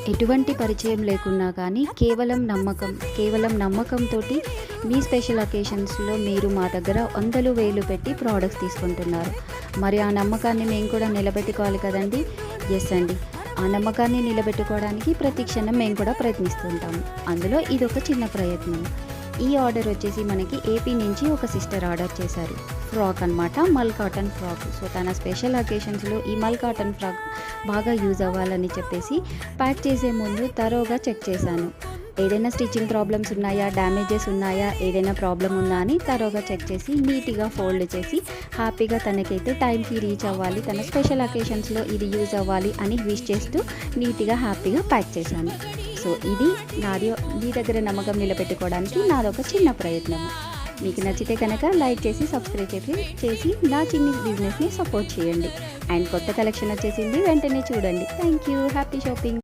ఎటువంటి పరిచయం లేకున్నా కానీ కేవలం నమ్మకంతోటి మీ స్పెషల్ అకేషన్స్లో మీరు మా దగ్గర వందలు వేలు పెట్టి ప్రోడక్ట్స్ తీసుకుంటున్నారు. మరి ఆ నమ్మకాన్ని మేము కూడా నిలబెట్టుకోవాలి కదండి. ఎస్ అండి, ఆ నమ్మకాన్ని నిలబెట్టుకోవడానికి ప్రతి క్షణం మేము కూడా ప్రయత్నిస్తుంటాము. అందులో ఇదొక చిన్న ప్రయత్నం. ఈ ఆర్డర్ వచ్చేసి మనకి ఏపీ నుంచి ఒక సిస్టర్ ఆర్డర్ చేశారు. ఫ్రాక్ అనమాట, మల్ కాటన్ ఫ్రాక్. సో తన స్పెషల్ అకేషన్స్లో ఈ మల్ కాటన్ ఫ్రాక్ బాగా యూజ్ అవ్వాలని చెప్పేసి ప్యాక్ చేసే ముందు తరోగా చెక్ చేశాను. ఏదైనా స్టిచ్చింగ్ ప్రాబ్లమ్స్ ఉన్నాయా, డ్యామేజెస్ ఉన్నాయా, ఏదైనా ప్రాబ్లం ఉందా అని తరోగా చెక్ చేసి నీట్గా ఫోల్డ్ చేసి హ్యాపీగా తనకైతే టైంకి రీచ్ అవ్వాలి, తన స్పెషల్ అకేషన్స్లో ఇది యూజ్ అవ్వాలి అని విష్ చేస్తూ నీట్గా హ్యాపీగా ప్యాక్ చేశాను. సో ఇది మీ దగ్గర నమ్మకం నిలబెట్టుకోవడానికి నాదొక చిన్న ప్రయత్నం. మీకు నచ్చితే కనుక లైక్ చేసి సబ్స్క్రైబ్ చేసి నా చిన్ని బిజినెస్ని సపోర్ట్ చేయండి. అండ్ కొత్త కలెక్షన్ వచ్చేసింది, వెంటనే చూడండి. Thank you. Happy shopping.